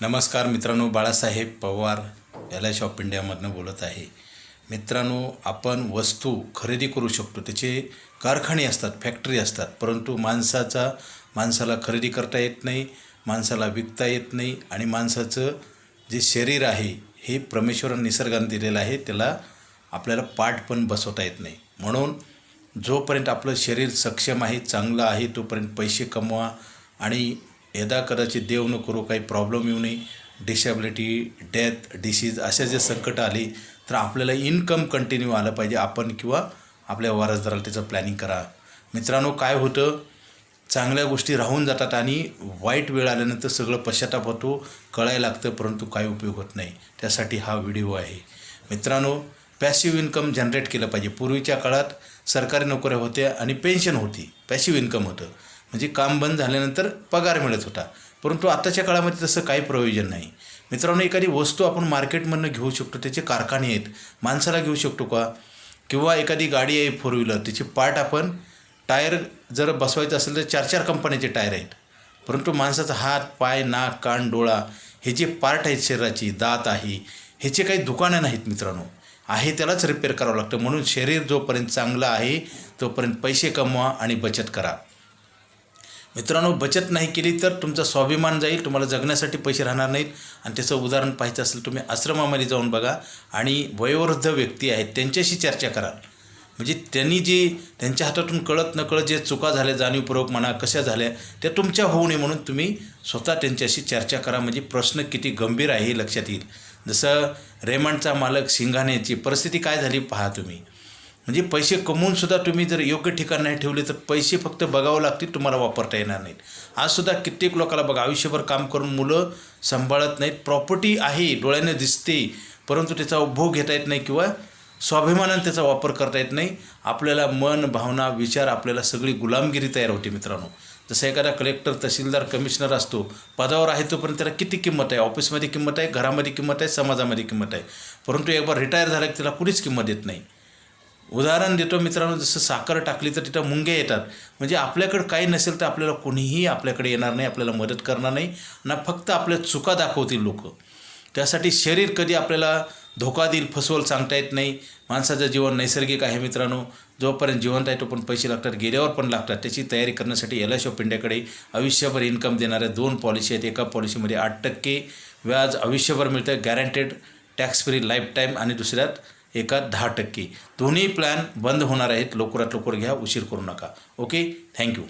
नमस्कार मित्रांनो, Balasaheb Pawar LIC of इंडियामधून बोलत आहे. मित्रांनो, आपण वस्तू खरेदी करू शकतो, त्याचे कारखाने असतात, फॅक्टरी असतात, परंतु माणसाला खरेदी करता येत नाही, माणसाला विकता येत नाही. आणि माणसाचं जे शरीर आहे हे परमेश्वराने निसर्गाने दिलेलं आहे, त्याला आपल्याला पाठ पण बसवता येत नाही. म्हणून जोपर्यंत आपलं शरीर सक्षम आहे, चांगलं आहे, तोपर्यंत पैसे कमवा. आणि यदा कदाचित देव न करू काही प्रॉब्लेम येऊ नये, डिसेबिलिटी, डेथ, डिसीज अशा जे संकट आली तर आपल्याला इन्कम कंटिन्यू आलं पाहिजे. आपण किंवा आपल्या वारसदाराला त्याचं प्लॅनिंग करा. मित्रांनो, काय होतं, चांगल्या गोष्टी राहून जातात आणि वाईट वेळ आल्यानंतर सगळं पश्चाताप होतो, कळायला लागतं, परंतु काही उपयोग होत नाही. त्यासाठी हा व्हिडिओ आहे. मित्रांनो, पॅसिव्ह इन्कम जनरेट केलं पाहिजे. पूर्वीच्या काळात सरकारी नोकऱ्या होत्या आणि पेन्शन होती, पॅसिव्ह इन्कम होतं, म्हणजे काम बंद झाल्यानंतर पगार मिळत होता. परंतु आताच्या काळामध्ये तसं काही प्रयोजन नाही. मित्रांनो, एखादी वस्तू आपण मार्केटमधून घेऊ शकतो, त्याचे कारखाने आहेत, माणसाला घेऊ शकतो का? किंवा एखादी गाडी आहे फोर व्हीलर, त्याचे पार्ट आपण टायर जर बसवायचं असेल तर 4-4 कंपन्याचे टायर आहेत. परंतु माणसाचा हात, पाय, नाक, कान, डोळा हे जे पार्ट आहेत शरीराची, दात आहे, ह्याचे काही दुकानं नाहीत. मित्रांनो, आहे त्यालाच रिपेअर करावं लागतं. म्हणून शरीर जोपर्यंत चांगलं आहे तोपर्यंत पैसे कमवा आणि बचत करा. मित्रांनो, बचत नाही केली तर तुमचा स्वाभिमान जाईल, तुम्हाला जगण्यासाठी पैसे राहणार नाहीत. आणि त्याचं उदाहरण पाहायचं असेल, तुम्ही आश्रमामध्ये जाऊन बघा आणि वयोवृद्ध व्यक्ती आहेत त्यांच्याशी चर्चा करा. म्हणजे त्यांच्या हातातून कळत नकळत जे चुका झाल्या, जाणीवपूर्वक म्हणा, कशा झाल्या, त्या तुमच्या होऊ नये म्हणून तुम्ही स्वतः त्यांच्याशी चर्चा करा. म्हणजे प्रश्न किती गंभीर आहे हे लक्षात येईल. जसं रेमंडचा मालक सिंघानियाची परिस्थिती काय झाली पहा तुम्ही. म्हणजे पैसे कमवूनसुद्धा तुम्ही जर योग्य ठिकाण नाही ठेवले तर पैसे फक्त बघावं लागतील, तुम्हाला वापरता येणार नाहीत. आजसुद्धा कित्येक लोकांना बघा, आयुष्यभर काम करून मुलं सांभाळत नाहीत, प्रॉपर्टी आहे, डोळ्याने दिसते, परंतु त्याचा उपभोग घेता येत नाही किंवा स्वाभिमानाने त्याचा वापर करता येत नाही. आपल्याला मन, भावना, विचार, आपल्याला सगळी गुलामगिरी तयार होते. मित्रांनो, जसं एखादा कलेक्टर, तहसीलदार, कमिशनर असतो, पदावर आहे तोपर्यंत त्याला किती किंमत आहे, ऑफिसमध्ये किंमत आहे, घरामध्ये किंमत आहे, समाजामध्ये किंमत आहे. परंतु एकबार रिटायर झाला की त्याला कुणीच किंमत देत नाही. उदाहरण देतो मित्रांनो, जसं साखर टाकली तर तिथं मुंग्या येतात. म्हणजे आपल्याकडे काही नसेल तर आपल्याला कोणीही आपल्याकडे येणार नाही, आपल्याला मदत करणार नाही ना, फक्त आपल्या चुका दाखवतील लोक. त्यासाठी शरीर कधी आपल्याला धोका देईल, फसवल सांगता येत नाही. माणसाचं जीवन नैसर्गिक आहे मित्रांनो, जोपर्यंत जिवंत आहे तोपर्यंत पैसे लागतात, गेल्यावर पण लागतात. त्याची तयारी करण्यासाठी LIC ऑफ इंडियाकडे आयुष्यभर इन्कम देणाऱ्या 2 पॉलिसी आहेत. एका पॉलिसीमध्ये 8% व्याज आयुष्यभर मिळतं, guaranteed tax free life time, आणि दुसऱ्यात एकात 10%. दोन्ही प्लॅन बंद होणार आहेत. लवकरात लवकर घ्या, उशीर करू नका. Okay, thank you.